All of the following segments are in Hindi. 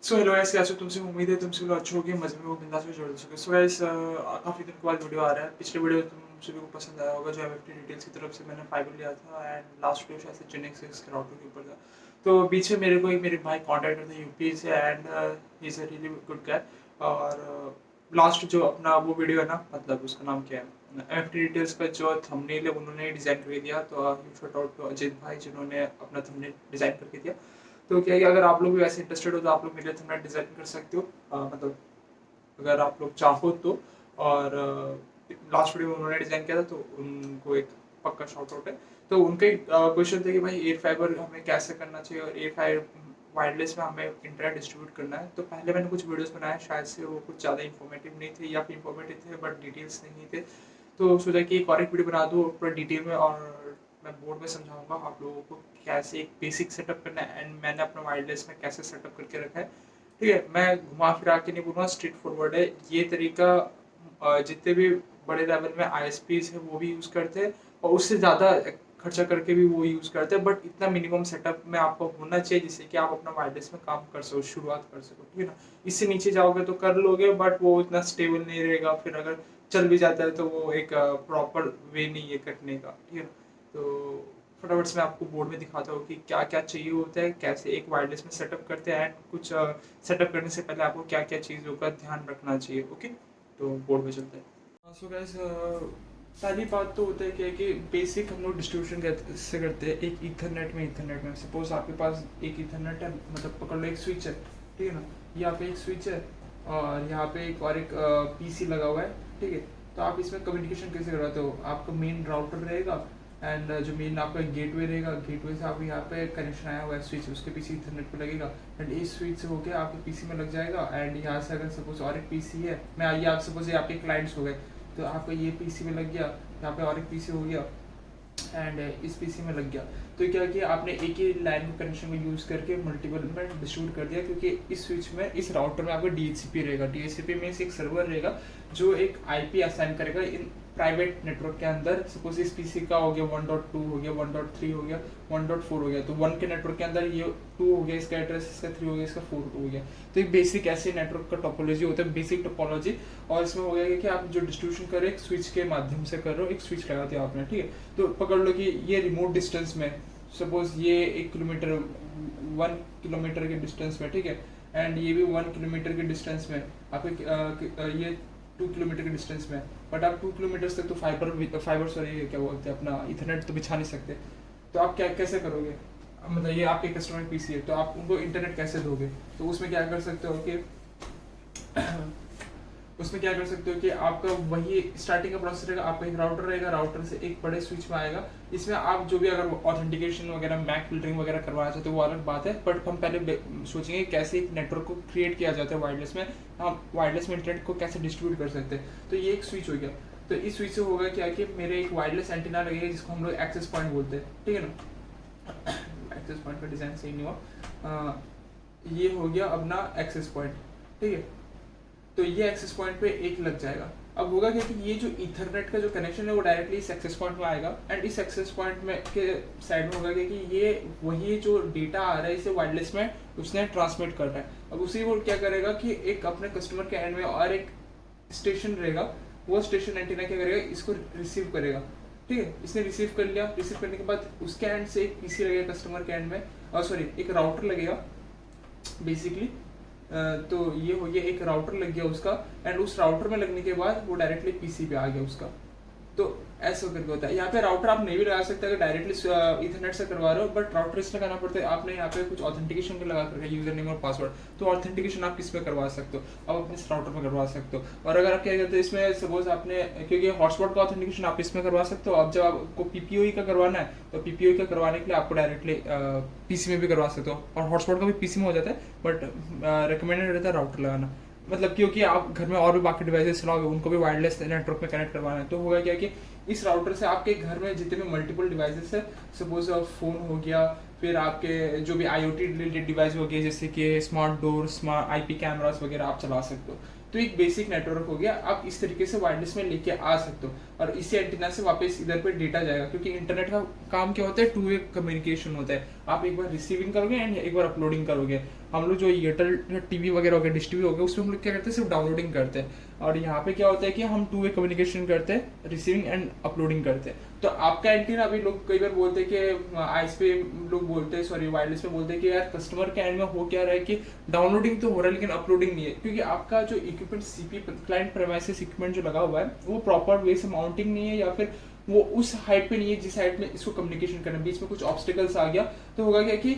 सो हेलो गाइस, कैसे हो? तुमसे उम्मीद है तुम सभी लोग अच्छे होगे, मजे में हो, बिंदास में जुड़ सके। सो गाइस, काफ़ी दिन के बाद वीडियो आ रहा है। पिछले वीडियो तुम सभी को पसंद आया होगा, जो एमएफटी डिटेल्स की तरफ से मैंने फाइबर लिया था, एंड लास्ट वीडियो शायद से जेनेक्स के राउटर के ऊपर था। तो बीच में मेरे को एक मेरे भाई कॉन्टैक्ट करते हैं यूपी से, and he is a really good guy. और लास्ट जो अपना वो वीडियो है ना, मतलब उसका नाम क्या है, एमएफटी डिटेल्स का जो थंबनेल है उन्होंने डिज़ाइन करके दिया। तो you shout out to Ajit भाई, जिन्होंने अपना थंबनेल डिज़ाइन करके दिया। तो क्या है कि अगर आप लोग भी वैसे इंटरेस्टेड हो तो आप लोग मेरे लिए थंबनेल डिज़ाइन कर सकते हो, मतलब अगर आप लोग चाहो तो। और लास्ट वीडियो में उन्होंने डिज़ाइन किया था, तो उनको एक पक्का शॉर्ट आउट है। तो उनके क्वेश्चन थे कि भाई एयर फाइबर हमें कैसे करना चाहिए, और एयर फाइबर वायरलेस में हमें इंटरनेट डिस्ट्रीब्यूट करना है। तो पहले मैंने कुछ वीडियोस बनाए, शायद से वो कुछ ज़्यादा इन्फॉर्मेटिव नहीं थे, या फिर इन्फॉर्मेटिव थे बट डिटेल्स नहीं थे। तो सोचा कि एक और एक वीडियो बना दूँ पूरा डिटेल में, और मैं बोर्ड में समझाऊंगा आप लोगों को कैसे एक बेसिक सेटअप करना है, एंड मैंने अपना वायरलेस में कैसे सेटअप करके रखा है। ठीक है, मैं घुमा फिरा के नहीं बोलूँगा, स्ट्रेट फॉरवर्ड है ये तरीका। जितने भी बड़े लेवल में आईएसपीज है वो भी यूज़ करते हैं, और उससे ज़्यादा खर्चा करके भी वो यूज़ करते हैं, बट इतना मिनिमम सेटअप में आपको होना चाहिए जिससे कि आप अपना वायरलेस में काम कर सको, शुरुआत कर सको। ठीक है ना, इससे नीचे जाओगे तो कर लोगे, बट वो इतना स्टेबल नहीं रहेगा। फिर अगर चल भी जाता है तो वो एक प्रॉपर वे नहीं है करने का। ठीक है ना, तो फटाफट से मैं आपको बोर्ड में दिखाता हूँ कि क्या क्या चाहिए होता है, कैसे एक वायरलेस में सेटअप करते हैं, एंड कुछ सेटअप करने से पहले आपको क्या क्या चीज़ों का ध्यान रखना चाहिए। ओके, तो बोर्ड में चलते हैं। सो गाइस, पहली बात तो होता है कि बेसिक हम लोग डिस्ट्रीब्यूशन कैसे करते हैं। एक ईथरनेट में सपोज आपके पास एक ईथरनेट है, मतलब पकड़ लो एक स्विच है। ठीक है ना, यहाँ पे एक स्विच है, और यहाँ पे एक और एक पीसी लगा हुआ है। ठीक है, तो आप इसमें कम्युनिकेशन कैसे करवाते हो? आपका मेन राउटर रहेगा, एंड जो मेन आपका गेटवे रहेगा, गेटवे से आप यहाँ पे कनेक्शन आया हुआ है स्विच, उसके पीछे ईथरनेट पे लगेगा, एंड इस स्विच से होकर आपके पीसी में लग जाएगा। एंड यहाँ से अगर सपोज और एक पीसी है, मैं आइए आप सपोज ये आपके क्लाइंट्स हो गए, तो आपका ये पीसी में लग गया, यहाँ पे और एक पीसी हो गया, एंड इस पीसी में लग गया। तो क्या किया आपने, एक ही लाइन को कनेक्शन को यूज़ करके मल्टीपल में डिस्ट्रीब्यूट कर दिया, क्योंकि इस स्विच में, इस राउटर में आपका डीएचसीपी रहेगा। डीएचसीपी में एक सर्वर रहेगा जो एक आईपी असाइन करेगा इन प्राइवेट नेटवर्क के अंदर। सपोज इस पीसी का हो गया 1.2 हो गया, 1.3 हो गया, 1.4 हो गया, तो 1 के नेटवर्क के अंदर ये 2 हो गया, इसका एड्रेस, इसका 3 हो गया, इसका 4 हो गया। तो एक बेसिक ऐसे नेटवर्क का टोपोलॉजी होता है, बेसिक टोपोलॉजी। और इसमें हो गया कि आप जो डिस्ट्रीब्यूशन कर रहे हो एक स्विच के माध्यम से कर रहे हो, एक स्विच लगा दिया आपने। ठीक है, तो पकड़ लो कि ये रिमोट डिस्टेंस में, सपोज ये 1 किलोमीटर, 1 किलोमीटर के डिस्टेंस में। ठीक है, एंड ये भी 1 किलोमीटर के डिस्टेंस में, आपके ये 2 किलोमीटर के डिस्टेंस में। बट आप 2 किलोमीटर तक तो फाइबर सॉरी क्या बोलते हैं अपना इथरनेट तो बिछा नहीं सकते। तो आप क्या कैसे करोगे? मतलब ये आपके कस्टमर पीसी है, तो आप उनको इंटरनेट कैसे दोगे? तो उसमें क्या कर सकते हो कि उसमें क्या कर सकते हो कि आपका वही स्टार्टिंग का प्रोसेस रहेगा। आपका एक राउटर रहेगा, राउटर से एक बड़े स्विच में आएगा। इसमें आप जो भी अगर ऑथेंटिकेशन वगैरह, मैक फिल्टरिंग वगैरह करवाना चाहते हो वो अलग बात है, बट हम पहले सोचेंगे कैसे एक नेटवर्क को क्रिएट किया जाता है वायरलेस में, हम वायरलेस में इंटरनेट को कैसे डिस्ट्रीब्यूट कर सकते हैं। तो ये एक स्विच हो गया। तो इस स्विच से होगा क्या कि मेरे एक वायरलेस एंटीना लगेगा जिसको हम लोग एक्सेस पॉइंट बोलते हैं। ठीक है ना, एक्सेस पॉइंट का डिजाइन सही नहीं हुआ, ये हो गया अपना एक्सेस पॉइंट। ठीक है, तो ये एक्सेस पॉइंट पे एक लग जाएगा। अब होगा क्या कि ये जो ईथरनेट का जो कनेक्शन है वो डायरेक्टली इस एक्सेस पॉइंट में आएगा, एंड इस एक्सेस पॉइंट में के साइड में होगा क्या कि ये वही जो डेटा आ रहा है इसे वायरलेस में उसने ट्रांसमिट कर रहा है। अब उसी वो क्या करेगा कि एक अपने कस्टमर के एंड में और एक स्टेशन रहेगा, वो स्टेशन एंटीना क्या करेगा, इसको रिसीव करेगा। ठीक है, इसने रिसीव कर लिया। रिसीव करने के बाद उसके एंड से एक पीसी लगेगा कस्टमर के एंड में, और सॉरी एक राउटर लगेगा बेसिकली। तो ये हो गया, एक राउटर लग गया उसका, एंड उस राउटर में लगने के बाद वो डायरेक्टली पीसी पे आ गया उसका। तो ऐसा करके होता है। यहाँ पे राउटर आप नहीं भी लगा सकते अगर डायरेक्टली इथरनेट से करवा रहे हो, बट राउटर इसलिए लगाना पड़ता है, आपने यहाँ पे कुछ ऑथेंटिकेशन के लगा करके यूजर नेम और पासवर्ड। तो ऑथेंटिकेशन आप किस पे करवा सकते हो? आप अपने इस राउटर में करवा सकते हो। और अगर आप क्या कहते हैं इसमें, सपोज आपने, क्योंकि हॉटस्पॉट का ऑथेंटिकेशन आप इसमें करवा सकते हो। अब जब आपको पीपीओई का करवाना है तो पीपीओई का करवाने के लिए आपको डायरेक्टली पीसी में भी करवा सकते हो, और हॉटस्पॉट का भी पीसी में हो जाता है, बट रिकमेंडेड रहता है राउटर लगाना। मतलब क्योंकि आप घर में और भी बाकी डिवाइसेस चलाओगे, उनको भी वायरलेस नेटवर्क में कनेक्ट करवाना है। तो होगा क्या कि इस राउटर से आपके घर में जितने भी मल्टीपल डिवाइसेस है, सपोज फोन हो गया, फिर आपके जो भी आईओटी रिलेटेड डिवाइस हो गए, जैसे कि smart door, smart IP cameras वगैरह आप चला सकते हो। तो एक बेसिक नेटवर्क हो गया, आप इस तरीके से वायरलेस में लेके आ सकते हो, और इसी एंटीना से वापस इधर पे डेटा जाएगा। क्योंकि इंटरनेट का काम क्या होता है, टू वे कम्युनिकेशन होता है। आप एक बार रिसीविंग करोगे एंड एक बार अपलोडिंग करोगे। हम लोग जो एयरटेल टीवी वगैरह हो गया, डिश टीवी हो गया, उसमें हम लोग क्या करते हैं, सिर्फ डाउनलोडिंग करते हैं। और यहाँ पे क्या होता है कि हम टू वे कम्युनिकेशन करते हैं, रिसीविंग एंड अपलोडिंग करते हैं। तो आपका एंटीना, अभी लोग कई बार बोलते हैं कि आईएस पे लोग बोलते हैं, सॉरी वायरलेस पे बोलते हैं कि यार कस्टमर के एंड में हो क्या रहा है कि डाउनलोडिंग तो हो रहा है लेकिन अपलोडिंग नहीं है, क्योंकि आपका जो equipment CP client premises equipment जो लगा हुआ है वो प्रॉपर वे से माउंटिंग नहीं है, या फिर वो उस हाइट पे नहीं है जिस हाइट में इसको कम्युनिकेशन करना है। बीच में कुछ ऑब्स्टिकल्स आ गया तो होगा क्या कि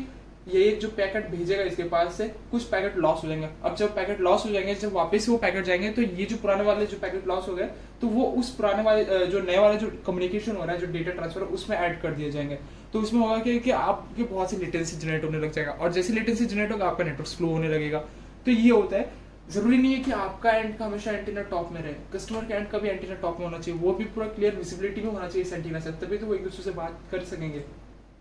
ये जो पैकेट भेजेगा इसके पास से कुछ पैकेट लॉस हो जाएंगे। अब जब पैकेट लॉस हो जाएंगे, जब वापस से वो पैकेट जाएंगे, तो ये जो पुराने वाले जो पैकेट लॉस हो गए तो वो उस पुराने वाले जो नए वाले जो कम्युनिकेशन हो रहा है, जो डेटा ट्रांसफर है, उसमें ऐड कर दिए जाएंगे। तो उसमें होगा कि आपके बहुत सी लेटेंसी जनरेट होने लग जाएगा, और जैसे लेटेंसी जनरेट होगा आपका नेटवर्क स्लो होने लगेगा। तो ये होता है। जरूरी नहीं है कि आपका एंड का हमेशा एंटीना टॉप में रहे, कस्टमर का एंड का भी एंटीना टॉप में होना चाहिए, वो भी पूरा क्लियर विजिबिलिटी में होना चाहिए इस एंटीना से, तभी तो वो एक दूसरे से बात कर सकेंगे।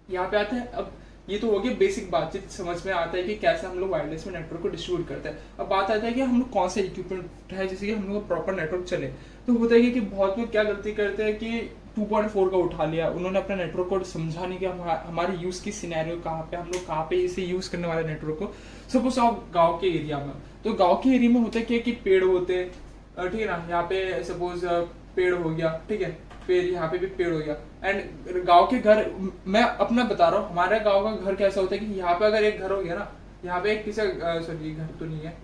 यहाँ पे आते हैं, अब ये तो हो गया बेसिक बातचीत, समझ में आता है कि कैसे हम लोग वायरलेस में नेटवर्क को डिस्ट्रीब्यूट करते हैं। अब बात आता है कि हम लोग कौन सा इक्विपमेंट है जैसे कि हम लोग प्रॉपर नेटवर्क चले। तो होता है कि बहुत लोग क्या गलती करते हैं कि 2.4 का उठा लिया, उन्होंने अपना नेटवर्क को समझा नहीं कि हमारे यूज की सिनेरियो कहाँ पे, हम लोग कहाँ पे इसे यूज करने वाले नेटवर्क को। सपोज आप गाँव के एरिया में, तो गाँव के एरिया में होता है कि पेड़ होते, ठीक है ना, यहाँ पे सपोज पेड़ हो गया, ठीक है, फिर यहाँ पे भी पेड़ हो गया। एंड गांव के घर, मैं अपना बता रहा हूँ, हमारे गांव का घर कैसा होता है कि यहाँ पे अगर एक घर हो गया ना, यहाँ पे एक किसी सॉरी घर तो नहीं है,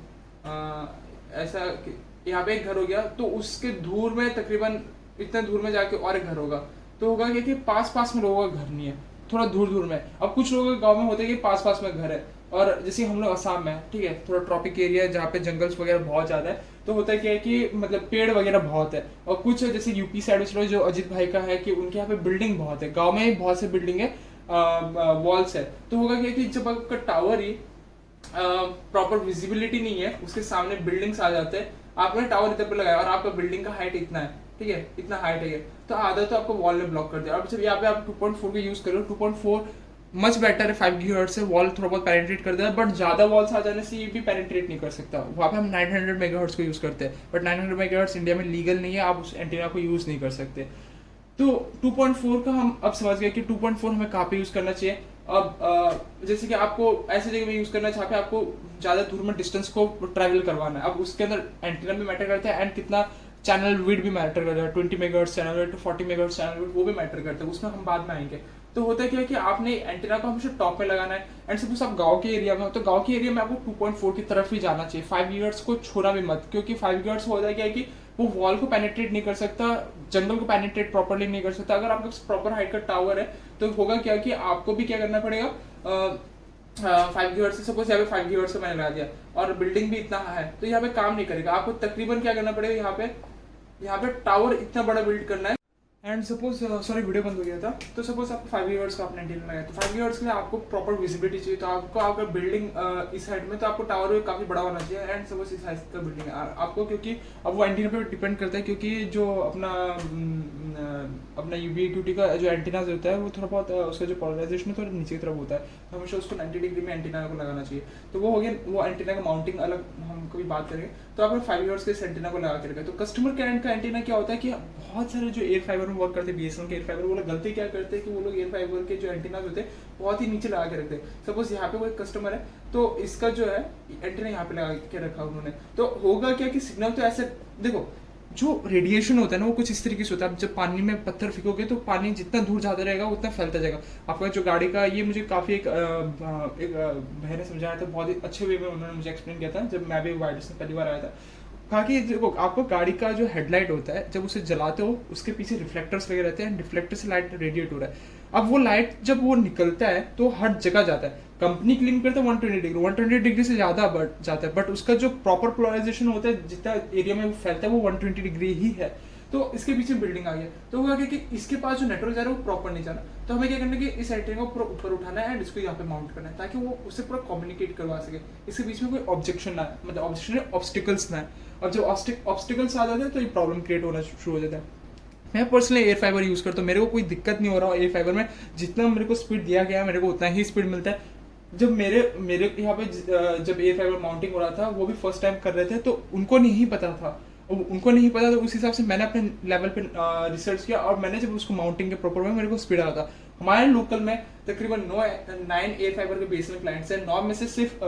ऐसा यहाँ पे एक घर हो गया तो उसके दूर में तकरीबन इतने दूर में जाके और एक घर होगा। तो होगा कि पास पास में लोगों का घर नहीं है, थोड़ा दूर दूर में। अब कुछ लोगों के गाँव में होते हैं कि पास पास में घर है, और जैसे हम लोग असम में, ठीक है, थोड़ा ट्रॉपिक एरिया है जहाँ पे जंगल्स वगैरह बहुत ज्यादा है, तो होता है क्या है कि मतलब पेड़ वगैरह बहुत है। और कुछ जैसे यूपी साइड में जो अजीत भाई का है कि उनके यहाँ पे बिल्डिंग बहुत है, गांव में ही बहुत से बिल्डिंग है, वॉल्स है। तो होगा क्या कि जब आपका टावर ही प्रॉपर विजिबिलिटी नहीं है, उसके सामने बिल्डिंग्स आ जाते हैं, आपने टावर इधर पे लगाया और आपका बिल्डिंग का हाइट इतना है, ठीक है, इतना हाइट है, तो आधा तो आपको वॉल ने ब्लॉक कर दिया। अब जब यहाँ पे आप 2.4 का यूज करो, 2.4 मच बेटर है, 5 GHz से वॉल थोड़ा बहुत पेनिट्रेट कर देता है, बट ज्यादा वॉल्स आ जाने से ये भी पेनिट्रेट नहीं कर सकता। वहाँ पे हम 900 मेगाहर्ट्ज को यूज करते हैं, बट 900 मेगाहर्ट्ज इंडिया में लीगल नहीं है, आप उस एंटीना को यूज नहीं कर सकते। तो 2.4 का हम अब समझ गए कि 2.4 हमें कहाँ पे यूज करना चाहिए। अब जैसे कि आपको ऐसी जगह में यूज करना है जहाँ पे आपको ज्यादा दूर में डिस्टेंस को ट्रैवल करवाना है। अब उसके अंदर एंटीना भी मैटर करता है एंड कितना चैनल विड्थ भी मैटर करता है, 20 megahertz channel width, 40 megahertz channel width, वो भी मैटर करता है, उसमें हम बाद में आएंगे। तो होता है क्या कि आपने एंटीना को हमेशा टॉप में लगाना है। एंड सपोज आप गांव के एरिया में हो, तो गांव के एरिया में आपको 2.4 की तरफ ही जाना चाहिए, 5 GHz को छोड़ा भी मत, क्योंकि 5 GHz हो जाएगा कि वो वॉल को पेनिट्रेट नहीं कर सकता, जंगल को पेनिट्रेट प्रॉपर्ली नहीं कर सकता। अगर आपके पास प्रॉपर हाइट का टावर है तो होगा क्या कि आपको भी क्या करना पड़ेगा, 5 GHz से, सपोज यहाँ पे 5 GHz का मैंने लगा दिया और बिल्डिंग भी इतना है, तो यहाँ पे काम नहीं करेगा। आपको तकरीबन क्या करना पड़ेगा, यहाँ पे टावर इतना बड़ा बिल्ड करना है। एंड सपोज सॉरी वीडियो बंद हो गया था। तो सपोज आपको 5 GHz का अपना एंटीना लगाया, तो 5 GHz के लिए आपको प्रॉपर विजिबिलिटी चाहिए, तो आपको अगर बिल्डिंग इस साइड में, तो आपको टावर भी काफी बड़ा होना चाहिए। एंड सपोज इस साइज का बिल्डिंग है आपको, क्योंकि अब वो एंटीना पे डिपेंड करता है, क्योंकि जो अपना यूबीक्यूटी का जो एंटीना होता है वो थोड़ा बहुत उसका जो पोलराइजेशन थोड़ा नीचे की तरफ होता है, तो हमेशा उसको 90 डिग्री में एंटीना को लगाना चाहिए। तो वो हो गया, वो एंटीना का माउंटिंग अलग हम कभी बात करेंगे। तो आपने 5 GHz के एंटीना को लगा के रखा। तो कस्टमर के एंड का एंटीना क्या होता है कि बहुत सारे जो एयर फाइबर में वर्क करते हैं, बीएसएनएल के एयर फाइबर, वो लोग गलती क्या करते हैं कि वो लोग एयर फाइबर के जो एंटीना होते हैं बहुत ही नीचे लगा के रखते हैं। सपोज यहाँ पे कोई कस्टमर है तो इसका जो है एंटीना यहाँ पे लगा के रखा उन्होंने, तो होगा क्या कि सिग्नल तो ऐसे, देखो जो रेडिएशन होता है ना वो कुछ इस तरीके से होता है। जब पानी में पत्थर फेंकोगे तो पानी जितना दूर जाता रहेगा उतना फैलता जाएगा। आपका जो गाड़ी का, ये मुझे काफी एक भाई ने समझाया था, बहुत ही अच्छे वे में उन्होंने मुझे एक्सप्लेन किया था जब मैं भी वायरलेस में पहली बार आया था। कहा कि देखो आपको गाड़ी का जो हेडलाइट होता है, जब उसे जलाते हो उसके पीछे रिफ्लेक्टर्स लगे रहते हैं, रिफ्लेक्टर से लाइट रेडिएट हो रहा है। अब वो लाइट जब वो निकलता है तो हर जगह जाता है। कंपनी क्लीन करता है 120 डिग्री से ज्यादा बढ़ जाता है, बट उसका जो प्रॉपर पोलराइजेशन होता है जितना एरिया में वो फैलता है वो 120 डिग्री ही है। तो इसके पीछे बिल्डिंग आ गया, तो हुआ कि इसके पास जो नेटवर्क जा रहा है वो प्रॉपर नहीं जाना। तो हमें क्या करना है कि इस एंटीना को पूरा ऊपर उठाना है एंड इसको यहाँ पे माउंट करना है, ताकि वो उससे पूरा कम्युनिकेट करवा सके, इसके बीच में कोई ऑब्जेक्शन ना है, मतलब ऑब्जेक्शन ऑब्स्टिकल्स ना है। और जब ऑब्स्टिकल्स आ जाते हैं तो ये प्रॉब्लम क्रिएट होना शुरू हो जाता है। मैं पर्सनली एयर फाइबर यूज करता हूँ, मेरे को कोई दिक्कत नहीं हो रहा। एयर फाइबर में जितना मेरे को स्पीड दिया गया है मेरे को उतना ही स्पीड मिलता है। जब मेरे यहाँ पे जब एयर फाइबर माउंटिंग हो रहा था, वो भी फर्स्ट टाइम कर रहे थे, तो उनको नहीं पता था, तो उस हिसाब से मैंने अपने लेवल पे रिसर्च किया और मैंने जब उसको माउंटिंग के प्रॉपर में मेरे को स्पीड आया था। हमारे लोकल में तकरीबन 9 एयर फाइबर के बेसमेंट क्लाइंट्स हैं। 9 में से सिर्फ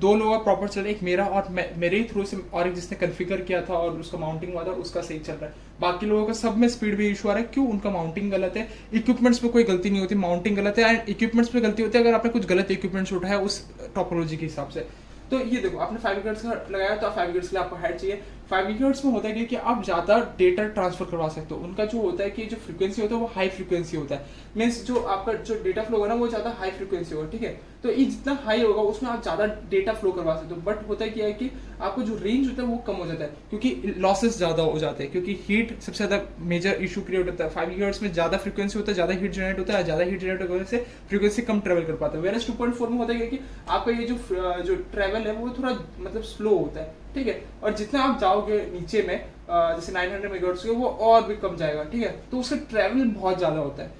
2 लोगों का प्रॉपर चल रहा है, एक मेरा और मेरे ही थ्रू से, और एक जिसने कॉन्फ़िगर किया था और उसका माउंटिंग हुआ था उसका सही चल रहा है। बाकी लोगों का सब में स्पीड भी इशू आ रहा है। क्यों? उनका माउंटिंग गलत है। इक्विपमेंट्स पे कोई गलती नहीं होती, माउंटिंग गलत है। एंड इक्विपमेंट्स पे गलती होती है अगर आपने कुछ गलत इक्विपमेंट्स उठाया उस टोपोलॉजी के हिसाब से। तो ये देखो, आपने 5 गीगाहर्ट्ज का लगाया तो 5 गीगाहर्ट्ज के लिए आपको हेड चाहिए। 5 गीगाहर्ट्ज में होता है कि आप ज़्यादा डेटा ट्रांसफर करवा सकते हो। उनका जो होता है कि जो फ्रीक्वेंसी होता है वो हाई फ्रीक्वेंसी होता है, मीन्स जो आपका जो डेटा फ्लो होगा ना वो ज़्यादा हाई फ्रीक्वेंसी होगा, ठीक है। तो ये जितना हाई होगा उसमें आप ज़्यादा डेटा फ्लो करवा सकते हो। बट होता है क्या है कि आपको जो रेंज होता है वो कम हो जाता है, क्योंकि लॉसेस ज़्यादा हो जाते हैं, क्योंकि हीट सबसे ज़्यादा मेजर इशू क्रिएट होता है। 5 गीगाहर्ट्ज में ज़्यादा फ्रीक्वेंसी होता है, ज़्यादा हीट जनरेट होता है, ज़्यादा हीट जनरेट होने से फ्रीक्वेंसी कम ट्रेवल कर पाता है। वेरस 2.4 में होता है कि आपका ये जो ट्रेवल है वो थोड़ा मतलब स्लो होता है, ठीक है। और जितना आप जाओगे नीचे में जैसे 900 मेगाहर्ट्ज के, वो और भी कम जाएगा, ठीक है। तो उसका ट्रैवल बहुत ज़्यादा होता है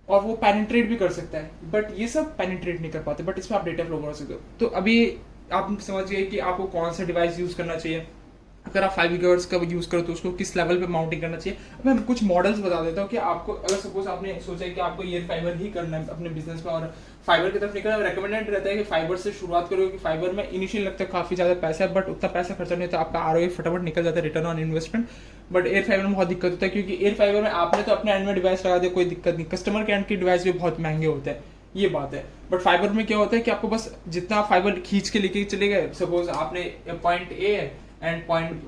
और वो पेनिट्रेट भी कर सकता है, बट ये सब पेनिट्रेट नहीं कर पाते। बट इसमें आप डेटा फ्लो कर सकते हो। तो अभी आप समझ गए कि आपको कौन सा डिवाइस यूज़ करना चाहिए। अगर आप 5 गीगाहर्ट्ज का यूज़ करो तो उसको किस लेवल पे माउंटिंग करना चाहिए। अब मैं कुछ मॉडल्स बता देता हूँ कि आपको, अगर सपोज आपने सोचा है कि आपको एयर फाइबर ही करना है अपने बिजनेस में और फाइबर की तरफ निकलना, रेकमेंडेड रहता है कि फाइबर से शुरुआत करो, कि फाइबर में इनिशियल लगता है काफ़ी ज़्यादा पैसा है, बट उतना पैसा खर्चा नहीं होता, आपका आरओआई फटाफट निकल जाता है, return on investment. But air fibre में बहुत दिक्कत होता है, क्योंकि एयर फाइबर में आपने तो अपने एंड में डिवाइस लगा दिया, कोई दिक्कत नहीं, कस्टमर के एंड के डिवाइस भी बहुत महंगे होते हैं, ये बात है। बट फाइबर में क्या होता है कि आपको बस जितना फाइबर खींच के लेके चले गए, सपोज आपने पॉइंट ए है and point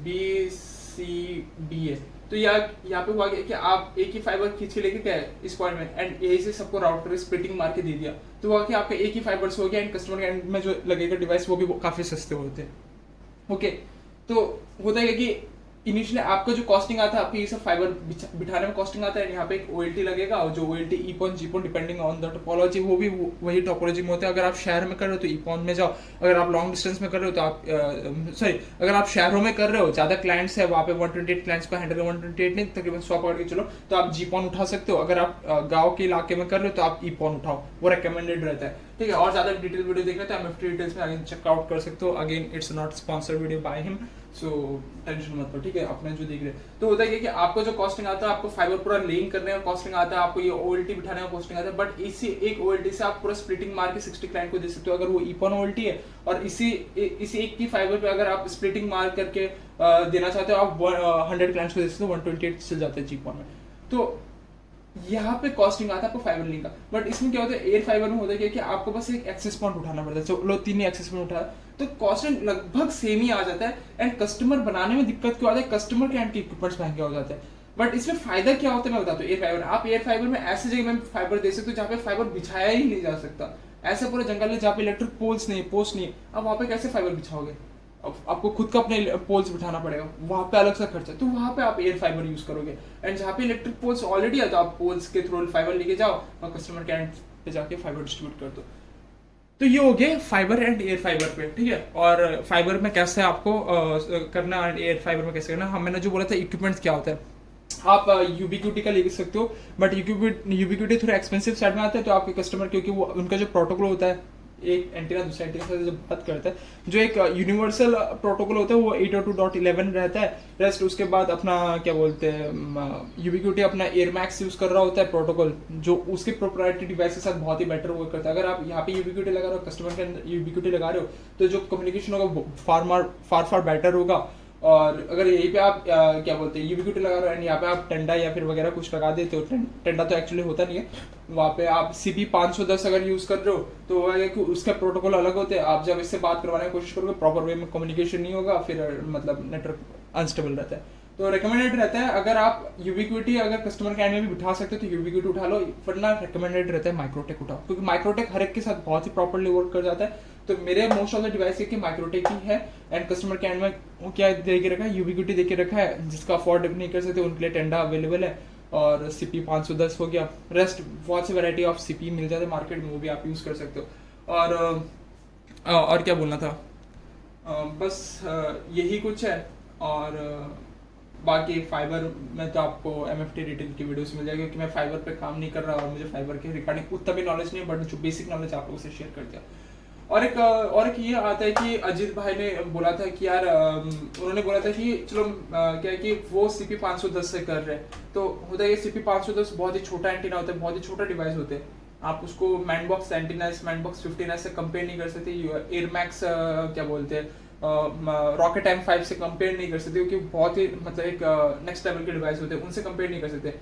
B C D है, तो यहाँ पे हुआ कि आप एक ही फाइबर खींच के लेके गए इस पॉइंट में एंड यही से सबको राउटर स्प्लिटिंग मार के दे दिया, तो हुआ कि आपका एक ही फाइबर से हो गया एंड कस्टमर के एंड में जो लगेगा डिवाइस वो भी काफी सस्ते होते हैं। ओके, तो होता है कि इनिशियली आपका जो कॉस्टिंग आता है, आपके ये सब फाइबर बिठाने में कॉस्टिंग आता है, यहाँ पे एक ओएलटी लगेगा, और जो OLT EPON GPON depending on the topology, वो भी वही टोपोलॉजी में होता है। अगर आप शहर में कर रहे हो तो ईपॉन में जाओ, अगर आप लॉन्ग डिस्टेंस में कर रहे हो तो आप अगर आप शहरों में कर रहे हो, ज्यादा क्लाइंट्स है वहाँ पे 128 क्लाइंट्स को हैंडल, 128 नहीं तकरीबन 100 पकड़ के चलो, तो आप जीपॉन उठा सकते हो। अगर आप गाँव के इलाके में कर रहे हो तो आप ईपॉन उठाओ, वो रिकमेंडेड रहता है, ठीक है। और ज्यादा डिटेल वीडियो देखना तो एमएफटी डिटेल्स में अगेन चेकआउट कर सकते हो। Again it's not sponsored video by him, so tension मत लो, ठीक है। अपने जो देख रहे हैं तो होता है कि आपको जो कॉस्टिंग आता है, आपको फाइबर पूरा लेइंग करने का कॉस्टिंग आता है, आपको ये ओएलटी बिठाने का कॉस्टिंग आता है, बट इसी एक ओएलटी से आप पूरा स्प्लिटिंग मार के 60 क्लाइंट को दे सकते हो, अगर वो ईपॉन ओएलटी है। और इसी एक की फाइबर पे अगर आप स्प्लिटिंग मार करके देना चाहते हो, आप 100 क्लाइंट्स को दे सकते हो, 128 चल जाता है जीपॉन में। तो यहाँ पे कॉस्टिंग आता है आपको फाइबर लिंक का। बट इसमें क्या होता है, एयर फाइबर में होता है कि आपको बस एक एक्सेस पॉइंट उठाना पड़ता है, चलो 3 एक्सेस पॉइंट उठाया तो कॉस्टिंग लगभग सेम ही आ जाता है। एंड कस्टमर बनाने में दिक्कत क्यों आता है, कस्टमर के एंड के इक्विपमेंट्स महंगे हो जाते हैं। बट इसमें फायदा क्या होता है मैं बताता हूँ। एयर फाइबर, आप एयर फाइबर में ऐसी जगह में फाइबर दे सकते हो जहाँ पे फाइबर बिछाया ही नहीं जा सकता। ऐसा पूरा जंगल है जहाँ पे इलेक्ट्रिक पोल्स नहीं, पोस्ट नहीं, अब वहाँ पे कैसे फाइबर बिछाओगे, आपको खुद का अपने पोल्स बिठाना पड़ेगा, वहां पे अलग सा खर्चा, तो वहां पे आप एयर फाइबर यूज करोगे। एंड जहाँ पे इलेक्ट्रिक पोल्स ऑलरेडी है तो आप पोल्स के थ्रू फाइबर लेके जाओ और कस्टमर के एंड पे जाके फाइबर डिस्ट्रीब्यूट कर दो। तो ये हो गया फाइबर एंड एयर फाइबर पे, ठीक है। और फाइबर में कैसे आपको करना एंड एयर फाइबर में कैसे करना, मैंने जो बोला था इक्विपमेंट्स क्या होता है, आप यूबिक्यूटी का ले सकते हो, बट यूबिक्यूटी थोड़ा एक्सपेंसिव साइड में आता है। तो आपके कस्टमर, क्योंकि वो उनका जो प्रोटोकॉल होता है, एक एंटीना दूसरे एंटीना से जब बात करता है, जो एक यूनिवर्सल प्रोटोकॉल होता है वो 802.11 रहता है। रेस्ट उसके बाद अपना क्या बोलते हैं, यूबिक्यूटी अपना एयर मैक्स यूज कर रहा होता है प्रोटोकॉल, जो उसके प्रोप्राइटरी डिवाइस के साथ बहुत ही बेटर वर्क करता है। अगर आप यहाँ पे यूबिक्यूटी लगा रहे हो, कस्टमर के अंदर यूबिक्यूटी लगा रहे हो, तो जो कम्युनिकेशन होगा फार बेटर होगा। और अगर यहीं पे आप क्या बोलते हैं यूबिक्यूटी लगा रहे हो एंड यहाँ पे आप टेंडा या फिर वगैरह कुछ लगा देते हो, टेंडा तो एक्चुअली होता नहीं है, वहाँ पे आप CP 510 अगर यूज कर रहे हो तो वो है कि उसका प्रोटोकॉल अलग होते हैं। आप जब इससे बात करवाने की कोशिश करोगे प्रॉपर वे में कम्युनिकेशन नहीं होगा, फिर मतलब नेटवर्क अनस्टेबल रहता है। तो रिकमेंडेड रहता है अगर आप यूबिक्यूटी अगर कस्टमर के एंड में भी बिठा सकते हो तो यूबिक्यूटी उठा लो, वरना रिकमेंडेड रहता है माइक्रोटेक उठाओ, क्योंकि माइक्रोटेक हर एक के साथ बहुत ही प्रॉपर्ली वर्क कर जाता है। तो मेरे मोस्ट ऑफ द डिवाइस की माइक्रोटेक ही है एंड कस्टमर के एंड में वो क्या दे के रखा है, यूबिक्यूटी दे के रखा है। जिसका अफोर्ड नहीं कर सकते उनके लिए टेंडा अवेलेबल है, और CP 510 हो गया। रेस्ट बहुत सी वैरायटी ऑफ CP मिल जाते हैं मार्केट में, वो भी आप यूज कर सकते हो। और क्या बोलना था, बस यही कुछ है। और बाकी फाइबर में तो आपको MFT डिटेल की वीडियोस मिल जाएगी, क्योंकि मैं फाइबर पे काम नहीं कर रहा और मुझे फाइबर के रिगार्डिंग उतना भी नॉलेज नहीं है, बट जो बेसिक नॉलेज आप लोगों से शेयर कर दिया। और एक ये आता है कि अजीत भाई ने बोला था कि यार उन्होंने बोला था कि चलो क्या है कि वो CP510 से कर रहे हैं। तो होता है ये CP510 बहुत ही छोटा एंटीना होता है, बहुत ही छोटा डिवाइस होते हैं। आप उसको मैनबॉक्स एंटीना मैनबॉक्स 15 से कंपेयर नहीं कर सकते, एयरमैक्स क्या बोलते हैं रॉकेट M5 से कंपेयर नहीं कर सकते, क्योंकि बहुत ही मतलब एक नेक्स्ट लेवल के डिवाइस होते हैं, उनसे कंपेयर नहीं कर सकते।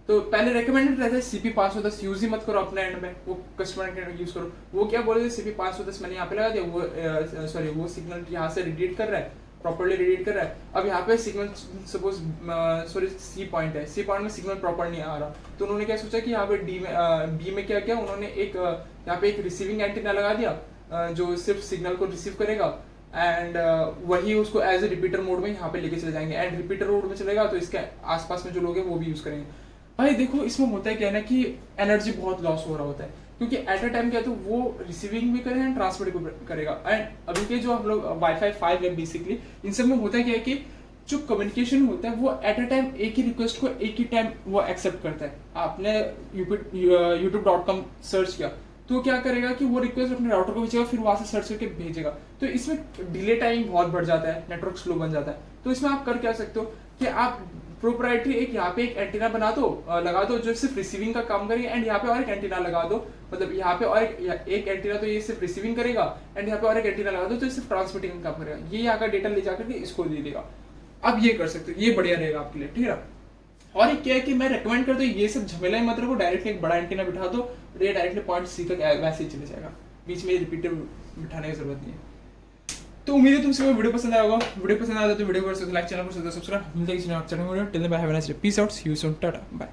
तो पहले रेकमेंडेड रहता है CP510 यूज ही मत करो अपने एंड में, वो कस्टमर के एंड में यूज करो। वो क्या बोल रहे थे, CP510 मैंने यहाँ पे लगा दिया, वो सॉरी वो सिग्नल यहाँ से रेडिएट कर रहा है, प्रॉपर्ली रेडिएट कर रहा है। अब यहाँ पे signal suppose sorry C point है, सी पॉइंट में सिग्नल प्रॉपर नहीं आ रहा, तो उन्होंने क्या सोचा कि यहाँ पे बी में क्या किया उन्होंने, एक यहाँ पे एक रिसीविंग एंटीना लगा दिया जो सिर्फ सिग्नल को रिसीव करेगा, एंड वही उसको एज ए रिपीटर मोड में यहाँ पे लेके चले जाएंगे, एंड रिपीटर मोड में चलेगा तो इसके आसपास में जो लोग हैं वो भी यूज करेंगे। भाई देखो इसमें होता है क्या है ना कि एनर्जी बहुत लॉस हो रहा होता है, क्योंकि एट अ टाइम क्या तो वो रिसीविंग भी करेगा एंड ट्रांसमिट भी करेगा। एंड अभी के जो हम लोग वाईफाई 5 है बेसिकली, इन सब में होता है क्या है कि जो कम्युनिकेशन होता है वो एट अ टाइम एक ही रिक्वेस्ट को एक ही टाइम वो एक्सेप्ट करता है। आपने youtube.com सर्च किया तो क्या करेगा कि वो रिक्वेस्ट अपने राउटर को भेजेगा, फिर वहां से सर्च करके भेजेगा, तो इसमें डिले टाइम बहुत बढ़ जाता है, नेटवर्क स्लो बन जाता है। तो इसमें आप कर क्या सकते हो कि आप प्रोप्राइटरी एक यहाँ पे एक एंटीना बना दो, लगा दो जो सिर्फ रिसीविंग का काम करेगा, एंड यहाँ पे और एक एंटीना लगा दो, मतलब यहाँ पे और एक एंटीना तो ये सिर्फ रिसीविंग करेगा, एंड यहाँ पे और एक एंटीना लगा दो तो सिर्फ ट्रांसमिटिंग का काम करेगा, ये यहाँ का डेटा ले जाकर के इसको दे देगा। अब ये कर सकते हो, ये बढ़िया रहेगा आपके लिए, ठीक है। और एक क्या है कि मैं रेकमेंड करता हूँ ये सब झमेला ही मत रखो, डायरेक्टली एक बड़ा एंटीना बिठा दो, ये डायरेक्टली पॉइंट सी तक वैसे ही चले जाएगा, बीच में रिपीटर बिठाने की जरूरत नहीं है। तो उम्मीद है तुमसे वीडियो पसंद आया होगा। वीडियो पसंद आया तो वीडियो को लाइक, चैनल को सब्सक्राइब। मिलते हैं किसी नए video. Till then bye, have a nice day, peace out, see you soon, tata, bye.